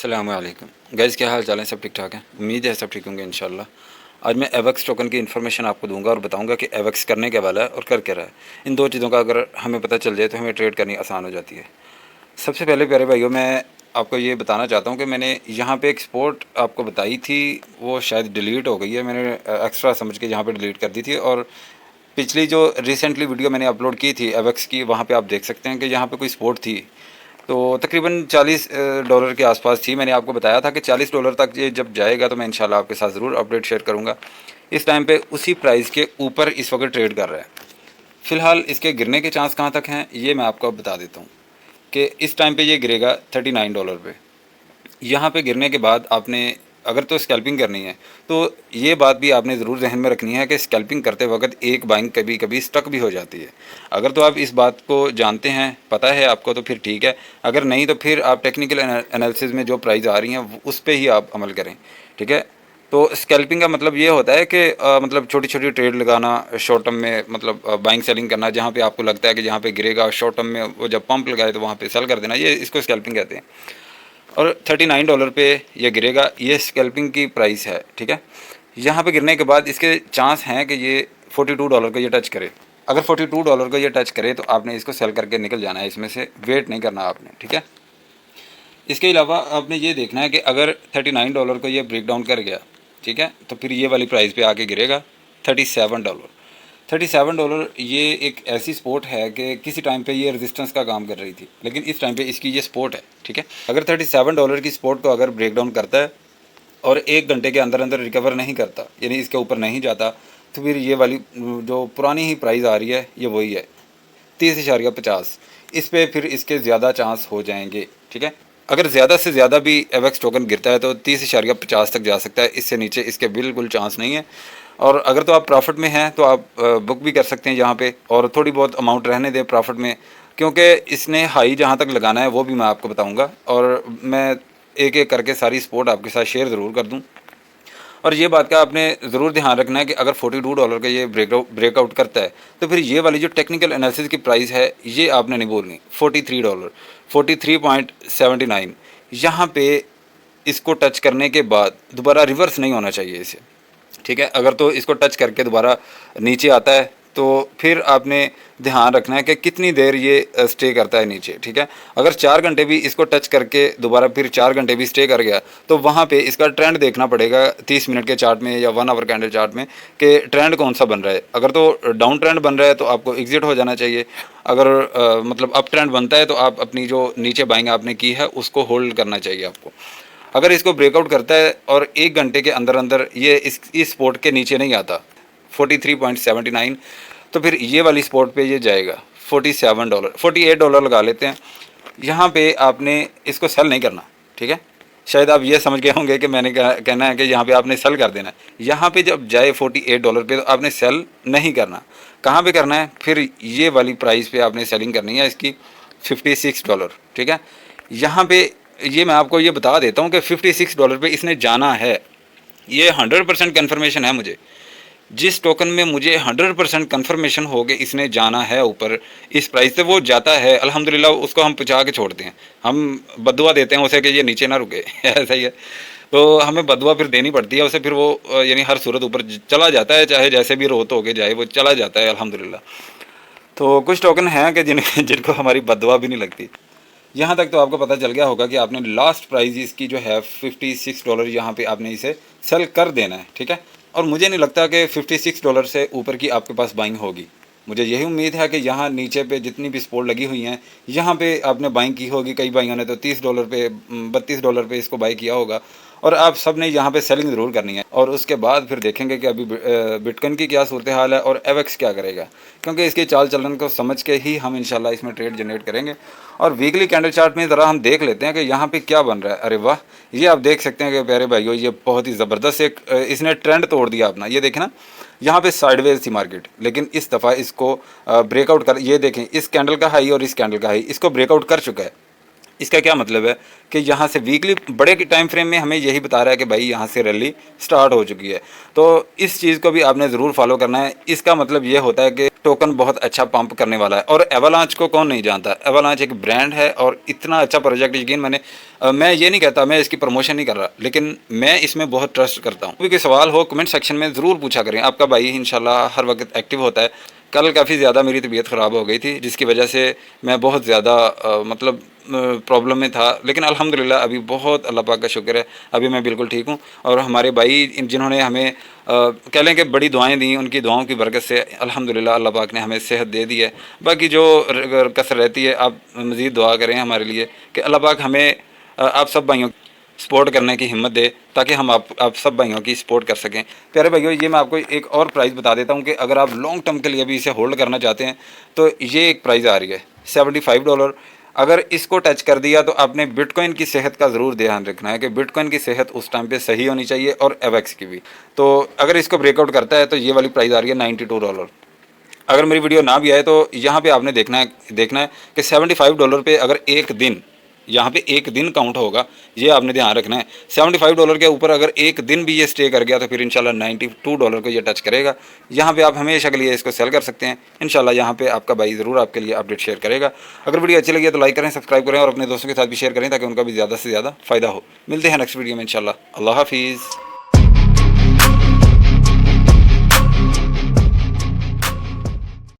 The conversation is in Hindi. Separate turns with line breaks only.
अस्सलामुअलैकुम गाइज़, क्या हाल चाल है? सब ठीक ठाक हैं। उम्मीद है सब ठीक होंगे इंशाल्लाह। आज मैं एवेक्स टोकन की इन्फॉर्मेशन आपको दूंगा और बताऊंगा कि एवेक्स करने के वाला है और कर क्या रहा है। इन दो चीज़ों का अगर हमें पता चल जाए तो हमें ट्रेड करनी आसान हो जाती है। सबसे पहले प्यारे भाइयों, मैं आपको ये बताना चाहता हूँ कि मैंने यहाँ पे एक स्पोर्ट आपको बताई थी, वो शायद डिलीट हो गई है। मैंने एक्स्ट्रा समझ के यहाँ पर डिलीट कर दी थी। और पिछली जो रिसेंटली वीडियो मैंने अपलोड की थी एवेक्स की, वहाँ पे आप देख सकते हैं कि यहाँ पे कोई स्पोर्ट थी, तो तकरीबन $40 के आसपास थी। मैंने आपको बताया था कि $40 तक ये जब जाएगा तो मैं इंशाल्लाह आपके साथ ज़रूर अपडेट शेयर करूँगा। इस टाइम पे उसी प्राइस के ऊपर इस वक्त ट्रेड कर रहा है। फ़िलहाल इसके गिरने के चांस कहाँ तक हैं ये मैं आपको बता देता हूँ कि इस टाइम पे ये गिरेगा $39 पे। यहाँ पे गिरने के बाद आपने अगर तो स्कैल्पिंग करनी है तो ये बात भी आपने ज़रूर जहन में रखनी है कि स्कैल्पिंग करते वक्त एक बाइंग कभी कभी स्टक भी हो जाती है। अगर तो आप इस बात को जानते हैं, पता है आपको, तो फिर ठीक है। अगर नहीं तो फिर आप टेक्निकल एनालिसिस में जो प्राइस आ रही हैं उस पर ही आप अमल करें, ठीक है। तो स्कैल्पिंग का मतलब ये होता है कि मतलब छोटी छोटी ट्रेड लगाना शॉर्ट टर्म में, मतलब बाइंग सेलिंग करना, जहाँ पे आपको लगता है कि जहाँ पे गिरेगा शॉर्ट टर्म में वो जब पंप लगाए तो वहाँ पे सेल कर देना, ये इसको स्कैल्पिंग कहते हैं। और $39 पे ये गिरेगा, ये स्कैल्पिंग की प्राइस है, ठीक है। यहाँ पे गिरने के बाद इसके चांस हैं कि ये $42 को ये टच करे। अगर $42 को ये टच करे तो आपने इसको सेल करके निकल जाना है, इसमें से वेट नहीं करना आपने, ठीक है। इसके अलावा आपने ये देखना है कि अगर $39 को ये ब्रेक डाउन कर गया, ठीक है, तो फिर ये वाली प्राइस पे आके गिरेगा $37। $37 ये एक ऐसी स्पोर्ट है कि किसी टाइम पे ये रेजिस्टेंस का काम कर रही थी, लेकिन इस टाइम पे इसकी ये सपोर्ट है, ठीक है। अगर $37 की सपोर्ट को अगर ब्रेक डाउन करता है और 1 घंटे के अंदर अंदर रिकवर नहीं करता, यानी इसके ऊपर नहीं जाता, तो फिर ये वाली जो पुरानी ही प्राइस आ रही है ये वही है 30.50। इस पे फिर इसके ज़्यादा चांस हो जाएंगे, ठीक है। अगर ज़्यादा से ज़्यादा भी एवेक्स टोकन गिरता है तो 30.50 तक जा सकता है, इससे नीचे इसके बिल्कुल चांस नहीं है। और अगर तो आप प्रॉफिट में हैं तो आप बुक भी कर सकते हैं यहाँ पे, और थोड़ी बहुत अमाउंट रहने दें प्रॉफिट में, क्योंकि इसने हाई जहाँ तक लगाना है वो भी मैं आपको बताऊँगा। और मैं एक एक करके सारी सपोर्ट आपके साथ शेयर ज़रूर कर दूँ। और ये बात का आपने ज़रूर ध्यान रखना है कि अगर $42 का ये ब्रेकआउट करता है तो फिर ये वाली जो टेक्निकल एनालिसिस की प्राइस है ये आपने नहीं बोलनी। $43, 43.79, यहाँ पे इसको टच करने के बाद दोबारा रिवर्स नहीं होना चाहिए इसे, ठीक है। अगर तो इसको टच करके दोबारा नीचे आता है तो फिर आपने ध्यान रखना है कि कितनी देर ये स्टे करता है नीचे, ठीक है। अगर 4 घंटे भी इसको टच करके दोबारा फिर 4 घंटे भी स्टे कर गया तो वहाँ पे इसका ट्रेंड देखना पड़ेगा 30 मिनट के चार्ट में या 1 आवर कैंडल चार्ट में कि ट्रेंड कौन सा बन रहा है। अगर तो डाउन ट्रेंड बन रहा है तो आपको एग्जिट हो जाना चाहिए। अगर मतलब अप ट्रेंड बनता है तो आप अपनी जो नीचे बाइंग आपने की है उसको होल्ड करना चाहिए आपको। अगर इसको ब्रेकआउट करता है और 1 घंटे के अंदर अंदर ये इस स्पोर्ट के नीचे नहीं आता 43.79, तो फिर ये वाली स्पोर्ट पे ये जाएगा $47, $48 लगा लेते हैं। यहाँ पे आपने इसको सेल नहीं करना, ठीक है। शायद आप ये समझ गए होंगे कि मैंने कहना है कि यहाँ पे आपने सेल कर देना है। यहाँ पे जब जाए $48 पे तो आपने सेल नहीं करना। कहाँ पे करना है? फिर ये वाली प्राइस पे आपने सेलिंग करनी है इसकी $56, ठीक है। यहाँ पे ये मैं आपको ये बता देता हूँ कि $56 पे इसने जाना है, ये 100% कन्फर्मेशन है मुझे। जिस टोकन में मुझे 100% कन्फर्मेशन हो कि इसने जाना है ऊपर इस प्राइस से, वो जाता है अल्हम्दुलिल्लाह। उसको हम पहुँचा के छोड़ते हैं, हम बदुआ देते हैं उसे कि ये नीचे ना रुके ऐसा ही है। तो हमें बदुआ फिर देनी पड़ती है उसे, फिर वो यानी हर सूरत ऊपर चला जाता है, चाहे जैसे भी रोत हो के जाए वो चला जाता है अल्हम्दुलिल्लाह। तो कुछ टोकन हैं कि जिनको हमारी बदुआ भी नहीं लगती। यहाँ तक तो आपको पता चल गया होगा कि आपने लास्ट प्राइस इसकी जो है $56 यहाँ पे आपने इसे सेल कर देना है, ठीक है। और मुझे नहीं लगता कि $56 से ऊपर की आपके पास बाइंग होगी। मुझे यही उम्मीद है कि यहाँ नीचे पे जितनी भी सपोर्ट लगी हुई हैं यहाँ पे आपने बाइंग की होगी। कई भाइयों ने तो $30 पे, $32 पे इसको बाई किया होगा, और आप सब ने यहाँ पे सेलिंग ज़रूर करनी है। और उसके बाद फिर देखेंगे कि अभी बिटकॉइन की क्या सूरत हाल है और एवेक्स क्या करेगा, क्योंकि इसके चाल चलन को समझ के ही हम इंशाल्लाह इसमें ट्रेड जनरेट करेंगे। और वीकली कैंडल चार्ट में ज़रा हम देख लेते हैं कि यहाँ पे क्या बन रहा है। अरे वाह, ये आप देख सकते हैं कि प्यारे भाइयों ये बहुत ही ज़बरदस्त एक इसने ट्रेंड तोड़ दिया अपना। ये देखें ना, यहाँ पे साइडवेज थी मार्केट, लेकिन इस दफ़ा इसको ब्रेकआउट कर, ये देखें इस कैंडल का हाई और इस कैंडल का हाई इसको ब्रेकआउट कर चुका है। इसका क्या मतलब है कि यहाँ से वीकली बड़े के टाइम फ्रेम में हमें यही बता रहा है कि भाई यहाँ से रैली स्टार्ट हो चुकी है। तो इस चीज़ को भी आपने ज़रूर फॉलो करना है। इसका मतलब ये होता है कि टोकन बहुत अच्छा पंप करने वाला है। और एवलांच को कौन नहीं जानता, एवलांच एक ब्रांड है और इतना अच्छा प्रोजेक्ट, यकीन मैं ये नहीं कहता, मैं इसकी प्रमोशन नहीं कर रहा, लेकिन मैं इसमें बहुत ट्रस्ट करता हूँ। कोई सवाल हो कमेंट सेक्शन में ज़रूर पूछा करें, आपका भाई इंशाल्लाह हर वक्त एक्टिव होता है। कल काफ़ी ज़्यादा मेरी तबीयत ख़राब हो गई थी, जिसकी वजह से मैं बहुत ज़्यादा मतलब प्रॉब्लम में था, लेकिन अल्हम्दुलिल्लाह अभी बहुत अल्लाह पाक का शुक्र है, अभी मैं बिल्कुल ठीक हूँ। और हमारे भाई जिन्होंने हमें कह लें कि बड़ी दुआएं दी, उनकी दुआओं की बरकत से अल्हम्दुलिल्लाह अल्लाह पाक ने हमें सेहत दे दी है। बाकी जो कसर रहती है, आप मज़ीद दुआ करें हमारे लिए कि अल्लाह पाक हमें आप सब भाइयों सपोर्ट करने की हिम्मत दे, ताकि हम आप सब भाइयों की सपोर्ट कर सकें। प्यारे भाइयों, ये मैं आपको एक और प्राइस बता देता हूँ कि अगर आप लॉन्ग टर्म के लिए भी इसे होल्ड करना चाहते हैं तो ये एक प्राइस आ रही है $75। अगर इसको टच कर दिया तो आपने बिटकॉइन की सेहत का ज़रूर ध्यान रखना है कि बिटकॉइन की सेहत उस टाइम पे सही होनी चाहिए, और एवेक्स की भी। तो अगर इसको ब्रेकआउट करता है तो ये वाली प्राइस आ रही है $92। अगर मेरी वीडियो ना भी आए तो यहाँ पे आपने देखना है कि $75 पे अगर एक दिन, यहाँ पे एक दिन काउंट होगा, ये आपने ध्यान रखना है। $75 के ऊपर अगर एक दिन भी ये स्टे कर गया तो फिर इंशाल्लाह $92 को ये टच करेगा। यहाँ पे आप हमेशा के लिए इसको सेल कर सकते हैं। इंशाल्लाह यहाँ पे आपका भाई ज़रूर आपके लिए अपडेट शेयर करेगा। अगर वीडियो अच्छी लगी है तो लाइक करें, सब्सक्राइब करें और अपने दोस्तों के साथ भी शेयर करें, ताकि उनका भी ज़्यादा से ज़्यादा फ़ायदा हो। मिलते हैं नेक्स्ट वीडियो में इंशाल्लाह। अल्लाह हाफिज़।